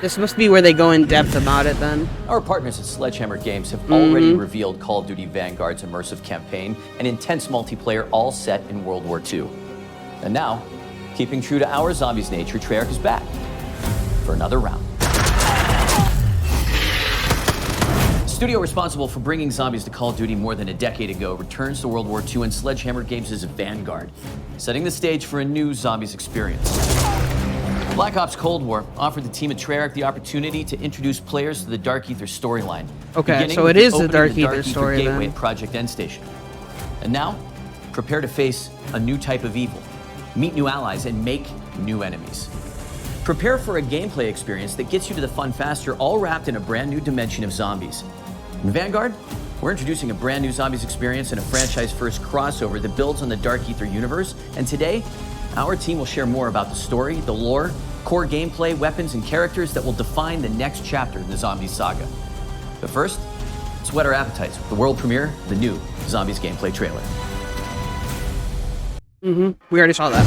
This must be where they go in depth about it then. Our partners at Sledgehammer Games have already revealed Call of Duty Vanguard's immersive campaign and intense multiplayer all set in World War II. And now, keeping true to our zombies nature, Treyarch is back for another round. The studio responsible for bringing zombies to Call of Duty more than a decade ago returns to World War II in Sledgehammer Games' Vanguard, setting the stage for a new zombies experience. Black Ops Cold War offered the team at Treyarch the opportunity to introduce players to the Dark Aether storyline. Okay, so it is the Dark Aether story gateway then. at Project End Station. And now, prepare to face a new type of evil, meet new allies, and make new enemies. Prepare for a gameplay experience that gets you to the fun faster, all wrapped in a brand new dimension of zombies. In Vanguard, we're introducing a brand new zombies experience and a franchise-first crossover that builds on the Dark Aether universe. And today, our team will share more about the story, the lore, core gameplay, weapons, and characters that will define the next chapter in the Zombies saga. But first, let's whet our appetites with the world premiere of the new Zombies gameplay trailer. We already saw that.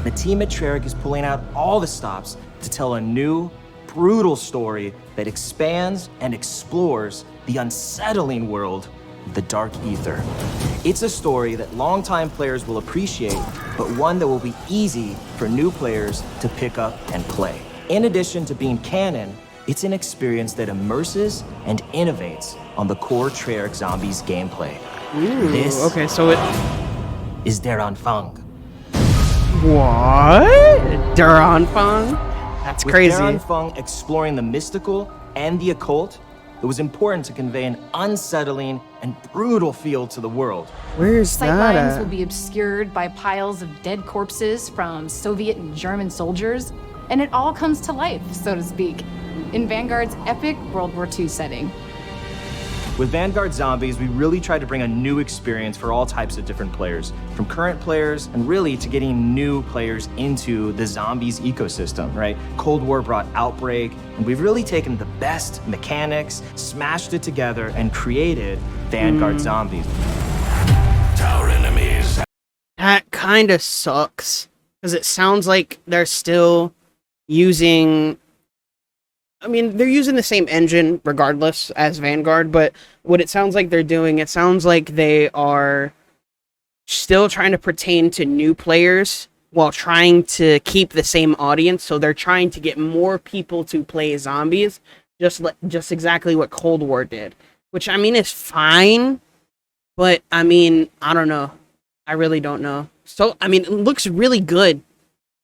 The team at Treyarch is pulling out all the stops to tell a new, brutal story that expands and explores the unsettling world of the Dark Aether. It's a story that longtime players will appreciate, but one that will be easy for new players to pick up and play. In addition to being canon, it's an experience that immerses and innovates on the core Treyarch Zombies gameplay. This Okay, so it... is Der Anfang. What? Der Anfang? That's With crazy. Der Anfang exploring the mystical and the occult, it was important to convey an unsettling and brutal feel to the world. Where's that Sightlines at? will be obscured by piles of dead corpses from Soviet and German soldiers, and it all comes to life, so to speak, in Vanguard's epic World War II setting. With Vanguard Zombies, we really tried to bring a new experience for all types of different players, from current players and really to getting new players into the Zombies ecosystem, right? Cold War brought Outbreak, and we've really taken the best mechanics, smashed it together, and created Vanguard Zombies. Our enemies. That kind of sucks. Because it sounds like they're still using... I mean, they're using the same engine regardless as Vanguard, but what it sounds like they're doing, it sounds like they are still trying to pertain to new players while trying to keep the same audience. So they're trying to get more people to play zombies, just exactly what Cold War did. Which, I mean, is fine, but, I mean, I don't know. I really don't know. So, I mean, it looks really good.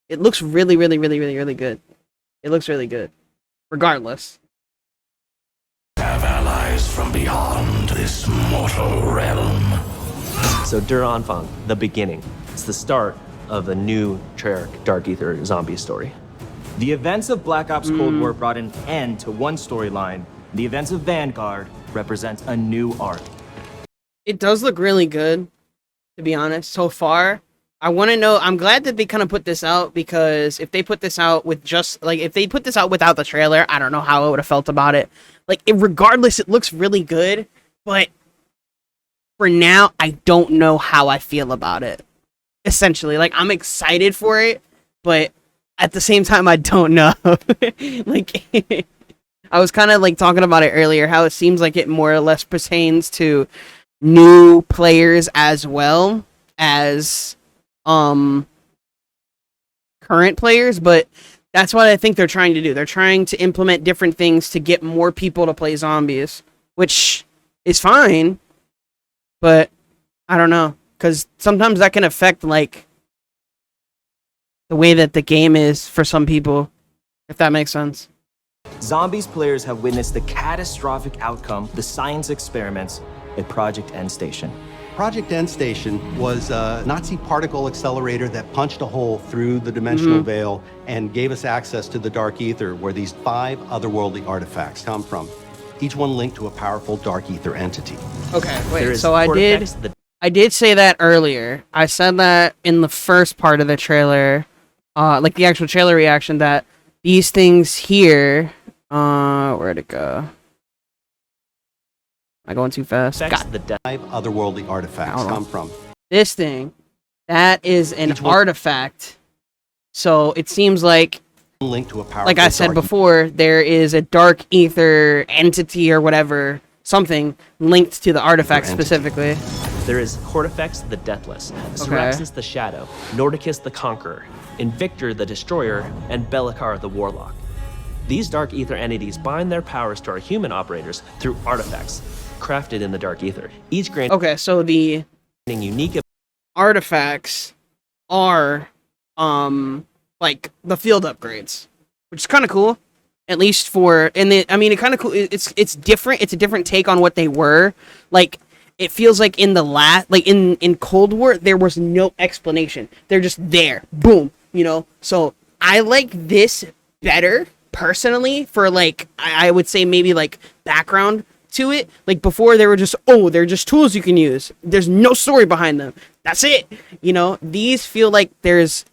It looks really, really, really, really, really good. It looks really good. Regardless. Have allies from beyond this mortal realm. So Der Anfang, the beginning. It's the start of a new Treyarch Dark Aether zombie story. The events of Black Ops Cold War brought an end to one storyline. The events of Vanguard represent a new arc. It does look really good, to be honest, so far. I want to know, I'm glad that they kind of put this out, because if they put this out with just, like, if they put this out without the trailer, I don't know how I would have felt about it. Like, regardless, it looks really good, but for now, I don't know how I feel about it. Essentially, like, I'm excited for it, but at the same time, I don't know. Like, I was kind of, like, talking about it earlier, how it seems like it more or less pertains to new players as well as current players, but that's what I think they're trying to do. They're trying to implement different things to get more people to play zombies, which is fine, but I don't know, because sometimes that can affect, like, the way that the game is for some people, if that makes sense. Zombies players have witnessed the catastrophic outcome, the science experiments at Project End Station. Project End Station was a Nazi particle accelerator that punched a hole through the dimensional veil and gave us access to the Dark Aether, where these 5 otherworldly artifacts come from, each one linked to a powerful Dark Aether entity. Okay, wait, so I did say that earlier. I said that in the first part of the trailer, like the actual trailer reaction, that these things here, where'd it go? Am I going too fast? The 5 otherworldly artifacts come from. This thing, that is an artifact So it seems like, Linked to a powerful like I said dark before, there is a Dark Aether entity or whatever, something linked to the artifact entity. specifically. There is Cortifex the Deathless, Syraxis the Shadow, Nordicus the Conqueror, Invictor the Destroyer, and Bellekar the Warlock. These Dark Aether entities bind their powers to our human operators through artifacts crafted in the Dark Aether, each granting Okay, so the unique artifacts are like the field upgrades, which is kind of cool, at least for, and I mean, it kind of cool. It's different. It's a different take on what they were. Like, it feels like in the like in Cold War, there was no explanation. They're just there, boom, you know. So I like this better personally for, like, I would say maybe like background to it. Like, before they were just, oh, they're just tools you can use. There's no story behind them. That's it. You know, these feel like there's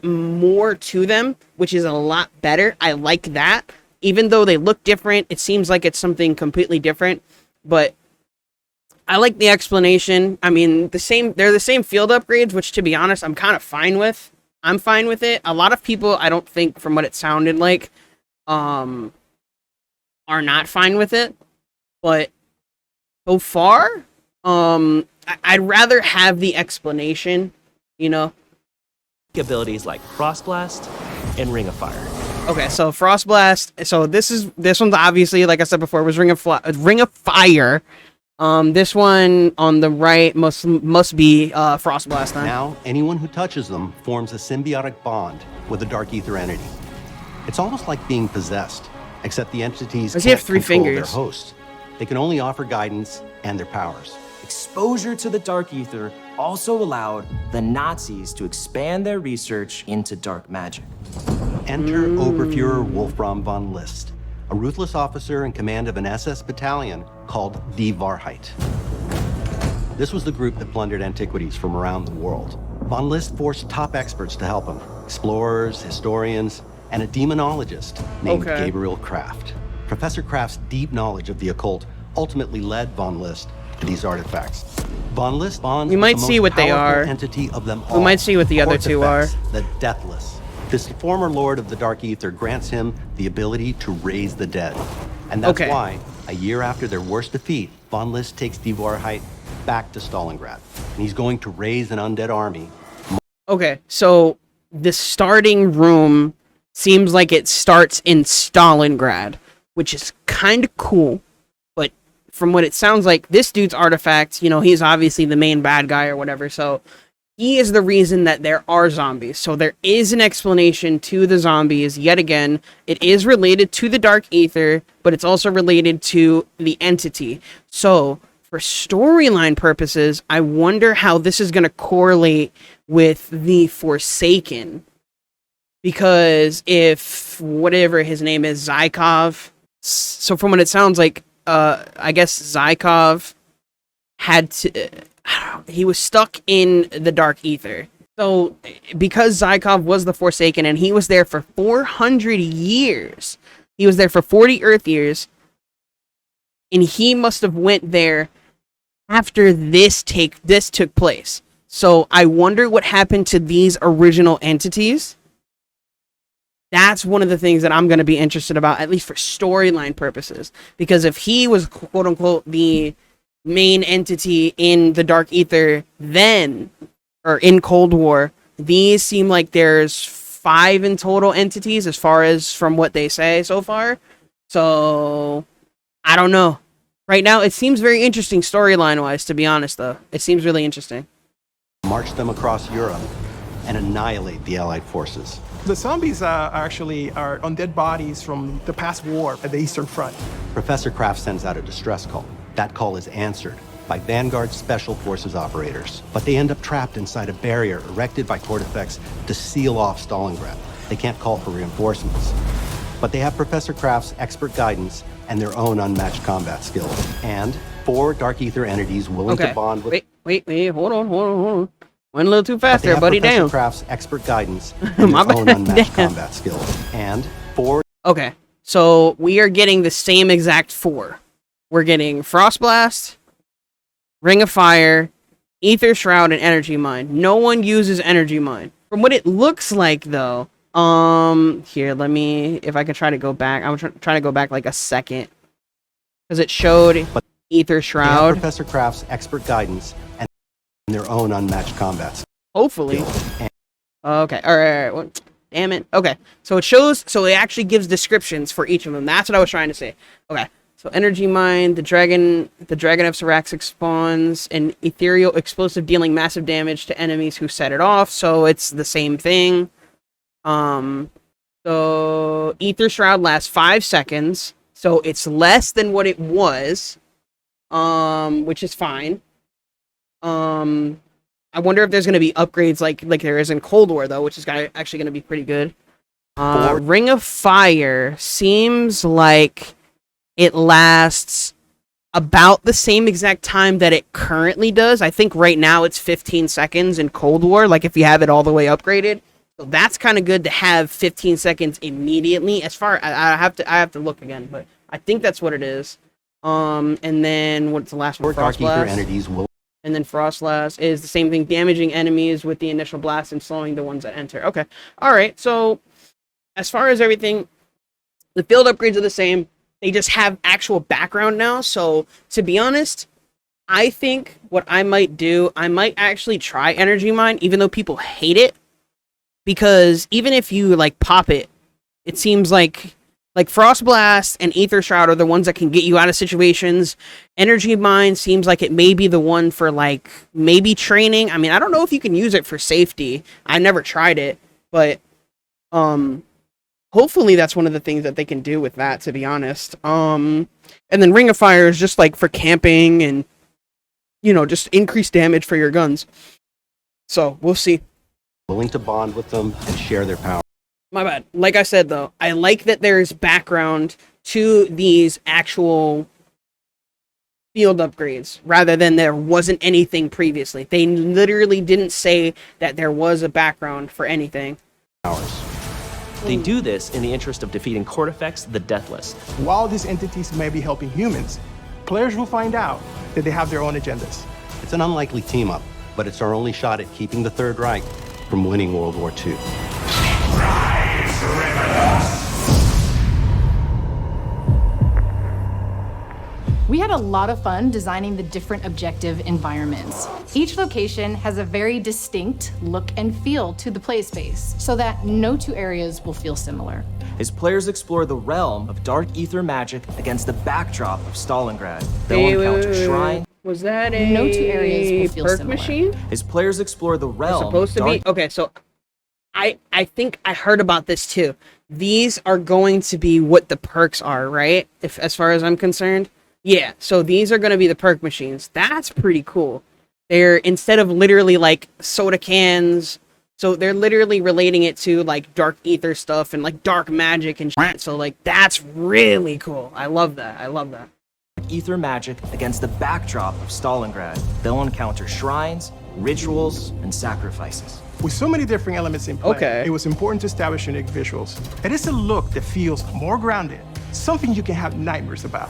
more to them, which is a lot better. I like that. Even though they look different, it seems like it's something completely different. But I like the explanation. I mean, they're the same field upgrades, which, to be honest, I'm kind of fine with. I'm fine with it. A lot of people, I don't think, from what it sounded like, are not fine with it. But so far, I'd rather have the explanation, you know. abilities like Frostblast and Ring of Fire. Okay, so Frostblast. So this one's obviously, like I said before, was Ring of Fire. This one on the right must be Frostblast then. Now, anyone who touches them forms a symbiotic bond with a Dark Aether entity. It's almost like being possessed, except the entities Does he have can't 3 control fingers? their host. They can only offer guidance and their powers. Exposure to the Dark Aether also allowed the Nazis to expand their research into dark magic. Enter Oberfuhrer Wolfram von List, a ruthless officer in command of an SS battalion called Die Wahrheit. This was the group that plundered antiquities from around the world. Von List forced top experts to help him, explorers, historians, and a demonologist named Gabriel Kraft. Professor Kraft's deep knowledge of the occult ultimately led Von List to these artifacts. Von List bonds We might with the see most what they powerful are. entity of them all. We might see what the other two are. Cortifex, the Deathless. This former lord of the Dark Aether grants him the ability to raise the dead. And that's why, a year after their worst defeat, Von List takes Die Wahrheit back to Stalingrad. And he's going to raise an undead army. Okay, so the starting room seems like it starts in Stalingrad, which is kind of cool. But from what it sounds like, this dude's artifact, you know, he's obviously the main bad guy or whatever, so he is the reason that there are zombies. So there is an explanation to the zombies. Yet again, it is related to the Dark Aether, but it's also related to the entity. So for storyline purposes, I wonder how this is going to correlate with the Forsaken. Because if whatever his name is, Zykov, so from what it sounds like, I guess Zykov had to, he was stuck in the Dark Aether. So because Zykov was the Forsaken and he was there for 400 years, he was there for 40 Earth years, and he must have went there after this took place. So I wonder what happened to these original entities. That's one of the things that I'm going to be interested about, at least for storyline purposes. Because if he was, quote unquote, the main entity in the Dark Aether then, or in Cold War, these seem like there's 5 in total entities as far as from what they say so far. So, I don't know. Right now, it seems very interesting storyline-wise, to be honest, though. It seems really interesting. March them across Europe and annihilate the Allied forces. The zombies are undead bodies from the past war at the Eastern Front. Professor Kraft sends out a distress call. That call is answered by Vanguard Special Forces operators, but they end up trapped inside a barrier erected by Cortifex to seal off Stalingrad. They can't call for reinforcements, but they have Professor Kraft's expert guidance and their own unmatched combat skills. And 4 Dark Aether entities willing to bond with... Wait, hold on. Went a little too fast there, buddy. Professor Damn. Kraft's expert guidance and My their own bad. unmatched Damn. combat skills. And 4... Okay, so we are getting the same exact 4. We're getting Frostblast, Ring of Fire, Aether Shroud, and Energy Mine. No one uses Energy Mine. From what it looks like, though, Here, let me, if I could try to go back. I'm trying to go back like a second. Because it showed Aether They have Shroud. Professor Kraft's expert guidance and their own unmatched combats. Hopefully. And Okay, alright. Well, damn it. Okay, so it shows, so it actually gives descriptions for each of them. That's what I was trying to say. Okay, so Energy Mine, the Dragon of Saraxic spawns an ethereal explosive dealing massive damage to enemies who set it off, so it's the same thing. So Aether Shroud lasts 5 seconds, so it's less than what it was, which is fine. I wonder if there's going to be upgrades like there is in Cold War, though, which is actually going to be pretty good. Ring of Fire seems like it lasts about the same exact time that it currently does. I think right now it's 15 seconds in Cold War, like if you have it all the way upgraded. So that's kind of good to have 15 seconds immediately. As far I have to look again, but I think that's what it is. And then what's the last one? Dark Frost Ether Blast. entities will And then Frost Blast is the same thing, damaging enemies with the initial blast and slowing the ones that enter. Okay. Alright, so as far as everything, the field upgrades are the same. They just have actual background now. So, to be honest, I think what I might do, I might actually try Energy Mine, even though people hate it. Because even if you, like, pop it, it seems like Frost Blast and Aether Shroud are the ones that can get you out of situations. Energy Mine seems like it may be the one for, like, maybe training. I mean, I don't know if you can use it for safety. I never tried it, but hopefully that's one of the things that they can do with that, to be honest. And then Ring of Fire is just, like, for camping and, you know, just increased damage for your guns. So, we'll see. willing to bond with them and share their power. My bad. Like I said, though, I like that there's background to these actual field upgrades, rather than there wasn't anything previously. They literally didn't say that there was a background for anything. They do this in the interest of defeating Cortifex the Deathless. While these entities may be helping humans, players will find out that they have their own agendas. It's an unlikely team-up, but it's our only shot at keeping the Third Reich from winning World War II. We had a lot of fun designing the different objective environments. Each location has a very distinct look and feel to the play space, so that no two areas will feel similar. As players explore the realm of Dark Aether magic against the backdrop of Stalingrad, they'll encounter shrine. Was that a No two areas will feel perk similar. machine? As players explore the It's realm, supposed to be. Okay, so I think I heard about this too. These are going to be what the perks are, right? If as far as I'm concerned. Yeah, so these are going to be the perk machines. That's pretty cool. They're, instead of literally like soda cans, so they're literally relating it to like Dark Aether stuff and like dark magic and shit. So like that's really cool. I love that. I love that. Aether magic against the backdrop of Stalingrad, they'll encounter shrines, rituals, and sacrifices. With so many different elements in play, Okay. it was important to establish unique visuals. It is a look that feels more grounded, something you can have nightmares about.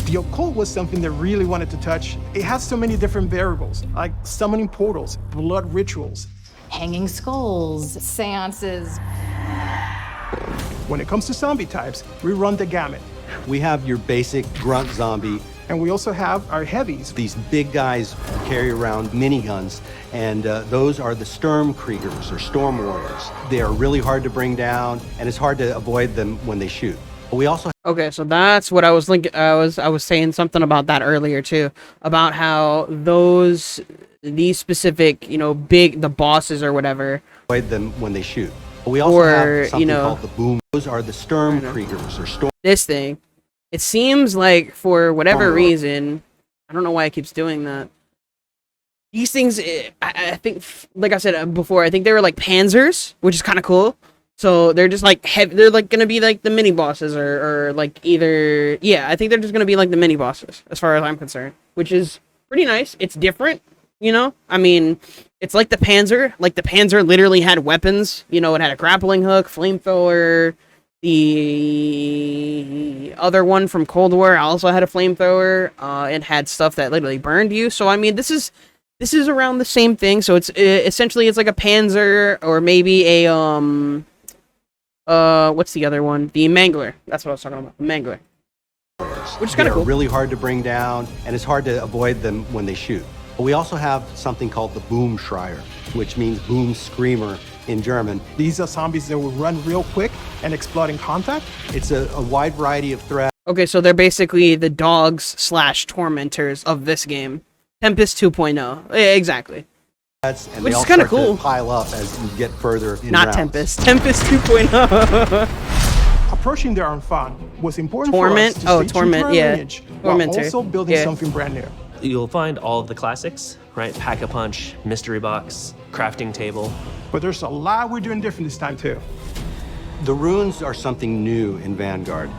The occult was something they really wanted to touch. It has so many different variables, like summoning portals, blood rituals. Hanging skulls, seances. When it comes to zombie types, we run the gamut. We have your basic grunt zombie. And we also have our heavies. These big guys carry around miniguns, and those are the Sturmkriegers, or Storm Warriors. They are really hard to bring down, and it's hard to avoid them when they shoot. But we also Okay, so that's what I was thinking. I was saying something about that earlier too, about how these specific, you know, the bosses or whatever. avoid them when they shoot. But we also Or, have something you know, called the boom. Those are the Sturmkriegers, or Storm. This thing, it seems like for whatever reason, I don't know why it keeps doing that. These things, I think, like I said before, I think they were like Panzers, which is kind of cool. So they're just like heavy. They're like gonna be like the mini bosses, or like either. Yeah, I think they're just gonna be like the mini bosses, as far as I'm concerned, which is pretty nice. It's different, you know. I mean, it's like the Panzer. Like the Panzer literally had weapons. You know, it had a grappling hook, flamethrower. The other one from Cold War also had a flamethrower. It had stuff that literally burned you. So I mean, this is this is around the same thing. So it's essentially it's like a Panzer or maybe a what's the other one? The Mangler. That's what I was talking about. The Mangler. Which is kind of cool. Really hard to bring down, and it's hard to avoid them when they shoot. We also have something called the Boom Schreier, which means boom screamer in German. These are zombies that will run real quick and explode in contact. It's a wide variety of threats. Okay, so they're basically the dogs / tormentors of this game. Tempest 2.0. Yeah, exactly. And Which they is all kinda start to cool. pile up as you get further in Not rounds. Tempest. Tempest 2.0. Approaching their own fun was important Torment? for us to Oh, stay true Torment, to our yeah. lineage, while Tormentor. also building Yeah. something brand new. You'll find all of the classics, right? Pack-a-punch, mystery box, crafting table. But there's a lot we're doing different this time too. The runes are something new in Vanguard.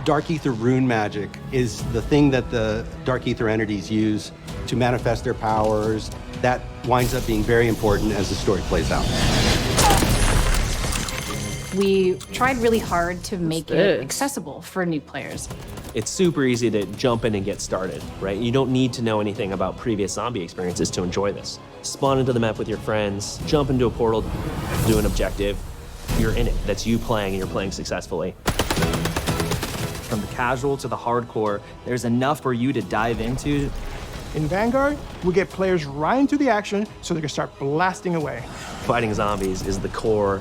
Dark Aether rune magic is the thing that the Dark Aether entities use to manifest their powers. That winds up being very important as the story plays out. We tried really hard to make it this? accessible for new players. It's super easy to jump in and get started, right? You don't need to know anything about previous zombie experiences to enjoy this. Spawn into the map with your friends, jump into a portal, do an objective. You're in it. That's you playing, and you're playing successfully. From the casual to the hardcore, there's enough for you to dive into. In Vanguard, we get players right into the action so they can start blasting away. Fighting zombies is the core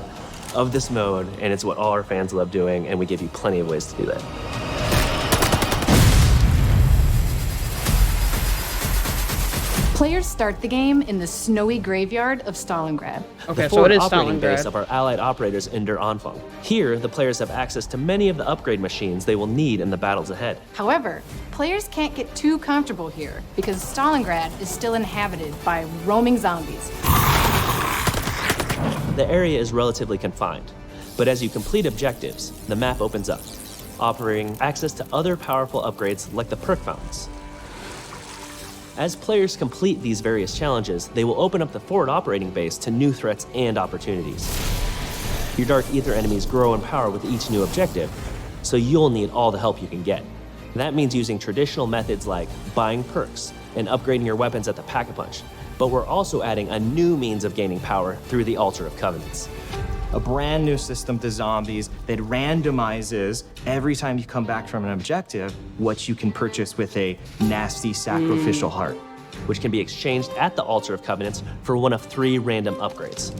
of this mode, and it's what all our fans love doing, and we give you plenty of ways to do that. Players start the game in the snowy graveyard of Stalingrad. Okay, The so it is operating base Stalingrad. of our allied operators in Der Anfang. Here, the players have access to many of the upgrade machines they will need in the battles ahead. However, players can't get too comfortable here because Stalingrad is still inhabited by roaming zombies. The area is relatively confined, but as you complete objectives, the map opens up, offering access to other powerful upgrades like the perk fountains. As players complete these various challenges, they will open up the forward operating base to new threats and opportunities. Your Dark Aether enemies grow in power with each new objective, so you'll need all the help you can get. That means using traditional methods like buying perks and upgrading your weapons at the Pack-a-Punch, but we're also adding a new means of gaining power through the Altar of Covenants. A brand new system to zombies that randomizes every time you come back from an objective what you can purchase with a nasty sacrificial heart. Which can be exchanged at the Altar of Covenants for one of 3 random upgrades.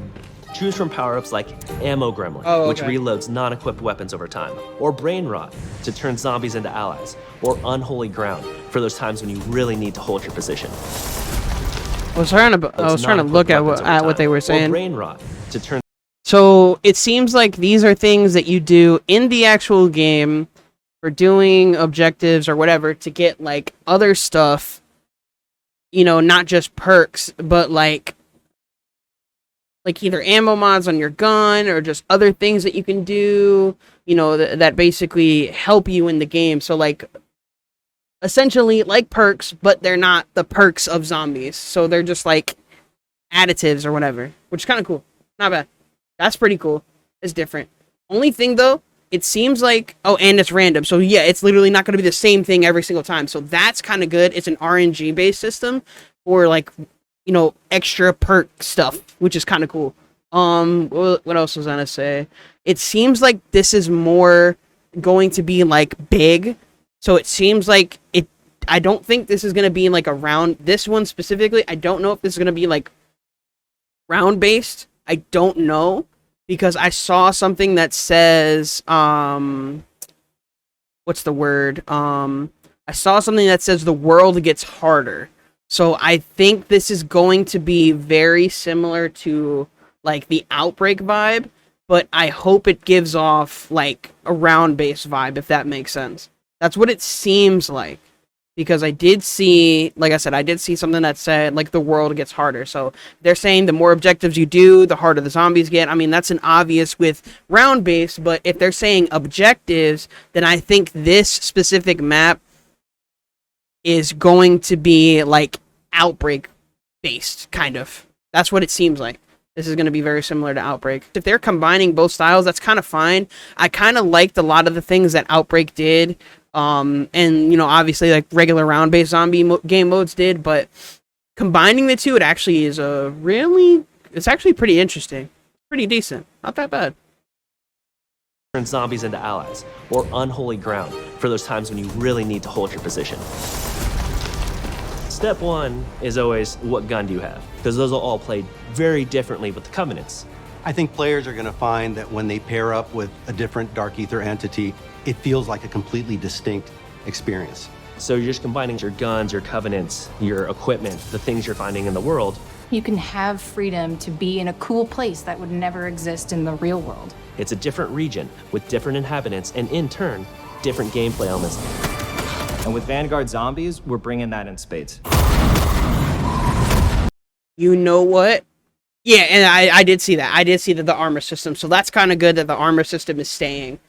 Choose from power-ups like Ammo Gremlin, which okay. reloads non-equipped weapons over time, or Brain Rot to turn zombies into allies, or Unholy Ground for those times when you really need to hold your position. I was trying to look at what they were Or saying. Brain Rot to turn So it seems like these are things that you do in the actual game for doing objectives or whatever to get like other stuff, you know, not just perks, but like either ammo mods on your gun or just other things that you can do, you know, that basically help you in the game. So like essentially like perks, but they're not the perks of zombies. So they're just like additives or whatever, which is kind of cool. Not bad. That's pretty cool. It's different. Only thing though, it seems like, oh, and it's random. So yeah, it's literally not going to be the same thing every single time. So that's kind of good. It's an RNG based system for like, you know, extra perk stuff, which is kind of cool. What else was I gonna say? It seems like this is more going to be like big. So it seems like it, I don't think this is going to be like a round, this one specifically. I don't know if this is going to be like round based. I don't know, because I saw something that says, what's the word? I saw something that says the world gets harder. So I think this is going to be very similar to like the Outbreak vibe, but I hope it gives off like a round-based vibe, if that makes sense. That's what it seems like. Because I did see, like I said, I did see something that said, like, the world gets harder. So they're saying the more objectives you do, the harder the zombies get. I mean, that's an obvious with round-based, but if they're saying objectives, then I think this specific map is going to be, like, Outbreak-based, kind of. That's what it seems like. This is going to be very similar to Outbreak. If they're combining both styles, that's kind of fine. I kind of liked a lot of the things that Outbreak did. And, you know, obviously, like, regular round-based zombie game modes did, but combining the two, it actually is it's actually pretty interesting. Pretty decent. Not that bad. Turn zombies into allies, or unholy ground for those times when you really need to hold your position. Step one is always, what gun do you have? Because those will all play very differently with the Covenants. I think players are going to find that when they pair up with a different Dark Aether entity, it feels like a completely distinct experience. So you're just combining your guns, your Covenants, your equipment, the things you're finding in the world. You can have freedom to be in a cool place that would never exist in the real world. It's a different region with different inhabitants and, in turn, different gameplay elements. And with Vanguard Zombies, we're bringing that in spades. You know what? Yeah, and I did see that. I did see that the armor system. So that's kind of good that the armor system is staying.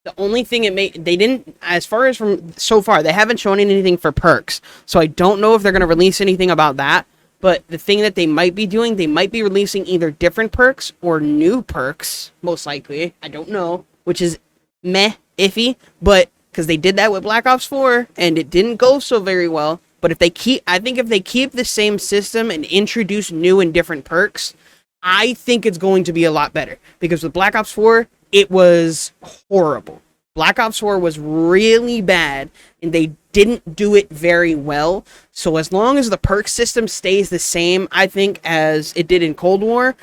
The only thing they didn't, as far as from so far, they haven't shown anything for perks. So I don't know if they're going to release anything about that. But the thing that they might be doing, they might be releasing either different perks or new perks, most likely. I don't know, which is iffy. But because they did that with Black Ops 4 and it didn't go so very well. But I think if they keep the same system and introduce new and different perks, I think it's going to be a lot better. Because with Black Ops 4, it was horrible. Black Ops 4 was really bad, and they didn't do it very well. So as long as the perk system stays the same, I think, as it did in Cold War,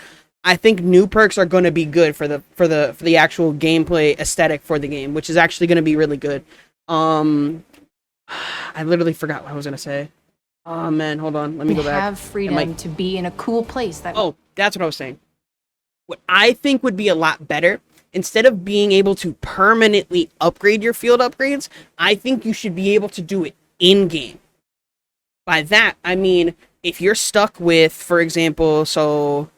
I think new perks are going to be good for the actual gameplay aesthetic for the game, which is actually going to be really good. I literally forgot what I was going to say. Oh man, hold on. Let me go back. Have freedom to be in a cool place that. Oh, that's what I was saying. What I think would be a lot better, instead of being able to permanently upgrade your field upgrades, I think you should be able to do it in-game. By that, I mean, if you're stuck with, for example, so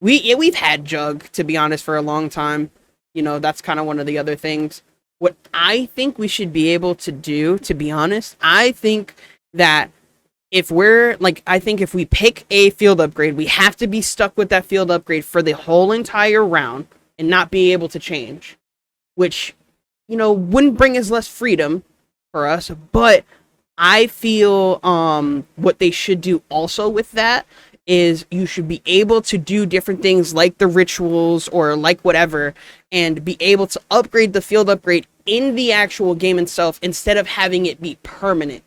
we've had Jug, to be honest, for a long time. You know, that's kind of one of the other things. What I think we should be able to do, to be honest, I think that if we pick a field upgrade, we have to be stuck with that field upgrade for the whole entire round and not be able to change, which, you know, wouldn't bring us less freedom for us. But I feel what they should do also with that is you should be able to do different things like the rituals or like whatever, and be able to upgrade the field upgrade in the actual game itself instead of having it be permanent.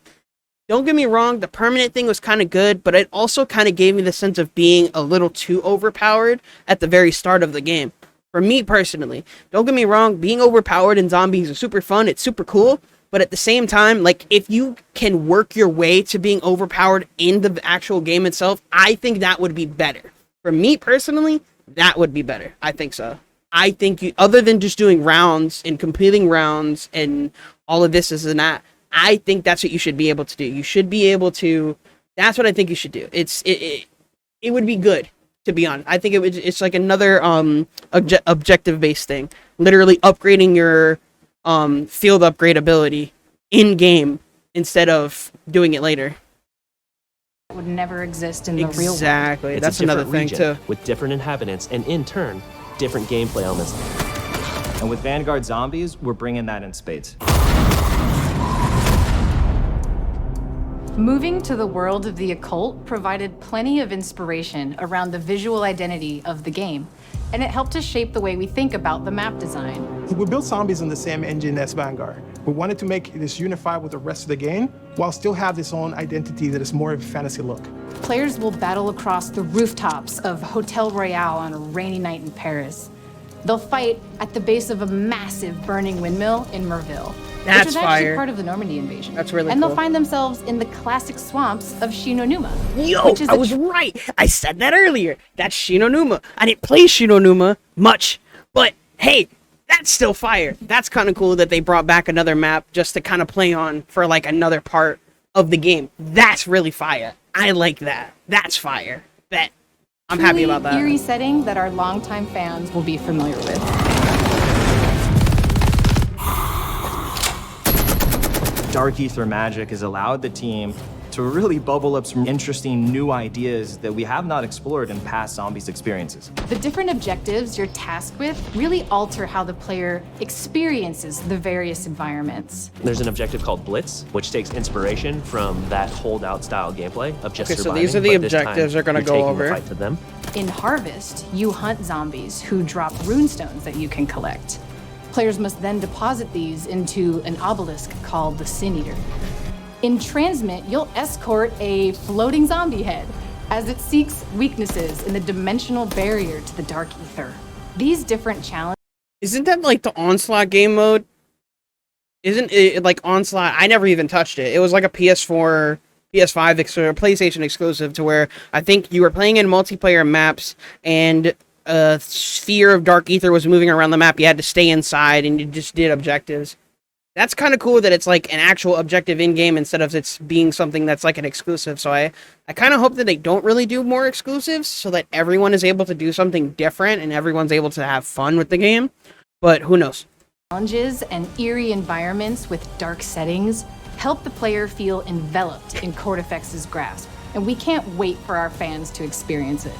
Don't get me wrong, the permanent thing was kind of good, but it also kind of gave me the sense of being a little too overpowered at the very start of the game. For me personally, don't get me wrong, being overpowered in zombies is super fun, it's super cool, but at the same time, like, if you can work your way to being overpowered in the actual game itself, I think that would be better. For me personally, that would be better. I think so. I think other than just doing rounds and completing rounds and all of this and that, I think that's what you should be able to do. You should be able to, that's what I think you should do. It would be good, to be honest. I think it's like another objective-based thing. Literally upgrading your field upgrade ability in-game instead of doing it later. That would never exist in the real world. Exactly. It's That's a another different thing, region too. with different inhabitants and, in turn, different gameplay elements. And with Vanguard Zombies, we're bringing that in spades. Moving to the world of the occult provided plenty of inspiration around the visual identity of the game, and it helped us shape the way we think about the map design. We built Zombies in the same engine as Vanguard. We wanted to make this unified with the rest of the game, while still have its own identity that is more of a fantasy look. Players will battle across the rooftops of Hotel Royale on a rainy night in Paris. They'll fight at the base of a massive burning windmill in Merville, That's which was actually fire. part of the Normandy invasion. That's really And cool. they'll find themselves in the classic swamps of Shinonuma. Yo, which is I was right. I said that earlier. That's Shinonuma. I didn't play Shinonuma much, but hey, that's still fire. That's kind of cool that they brought back another map just to kind of play on for like another part of the game. That's really fire. I like that. That's fire. I'm happy about that. Eerie setting that our longtime fans will be familiar with. Dark Aether magic has allowed the team to really bubble up some interesting new ideas that we have not explored in past Zombies experiences. The different objectives you're tasked with really alter how the player experiences the various environments. There's an objective called Blitz, which takes inspiration from that holdout style gameplay of just surviving. So these are the but this time objectives we're gonna you're go taking over. the fight to them. In Harvest, you hunt zombies who drop runestones that you can collect. Players must then deposit these into an obelisk called the Sin Eater. In Transmit, you'll escort a floating zombie head as it seeks weaknesses in the dimensional barrier to the Dark Aether. These different challenges. Isn't that like the Onslaught game mode? Isn't it like Onslaught? I never even touched it. It was like a PS4, PS5, or PlayStation exclusive to where I think you were playing in multiplayer maps and a sphere of Dark Aether was moving around the map. You had to stay inside and you just did objectives. That's kind of cool that it's like an actual objective in-game instead of it's being something that's like an exclusive. So I kind of hope that they don't really do more exclusives so that everyone is able to do something different and everyone's able to have fun with the game. But who knows? Challenges and eerie environments with dark settings help the player feel enveloped in Cortifex's grasp, and we can't wait for our fans to experience it.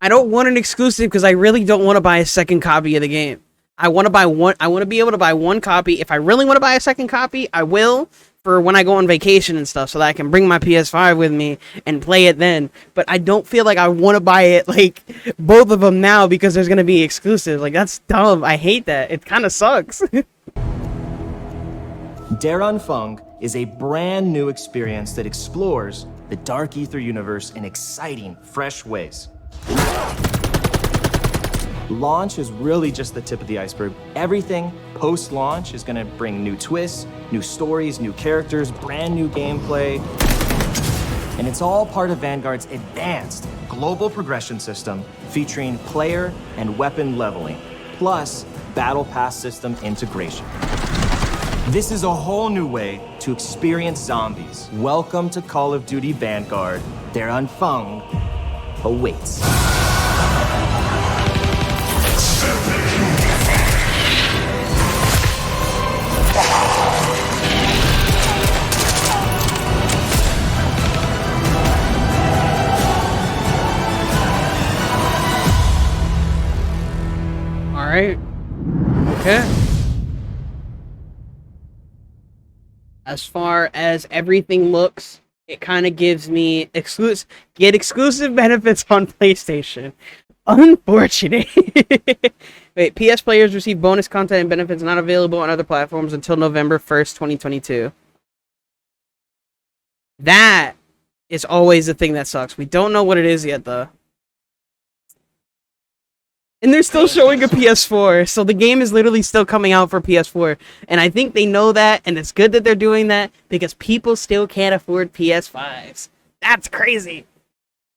I don't want an exclusive because I really don't want to buy a second copy of the game. I want to buy one. I want to be able to buy one copy. If I really want to buy a second copy, I will for when I go on vacation and stuff so that I can bring my PS5 with me and play it then. But I don't feel like I want to buy it like both of them now because there's going to be exclusives. Like that's dumb. I hate that. It kind of sucks. Der Unfung is a brand new experience that explores the Dark Aether universe in exciting, fresh ways. Launch is really just the tip of the iceberg. Everything post-launch is gonna bring new twists, new stories, new characters, brand new gameplay. And it's all part of Vanguard's advanced global progression system featuring player and weapon leveling, plus battle pass system integration. This is a whole new way to experience zombies. Welcome to Call of Duty Vanguard. Der Unfung awaits. All right. Okay. As far as everything looks, it kind of gives me exclusive benefits on PlayStation. Unfortunate. Wait, PS players receive bonus content and benefits not available on other platforms until November 1st, 2022. That is always the thing that sucks. We don't know what it is yet, though. And they're still showing a PS4, so the game is literally still coming out for PS4. And I think they know that, and it's good that they're doing that, because people still can't afford PS5s. That's crazy.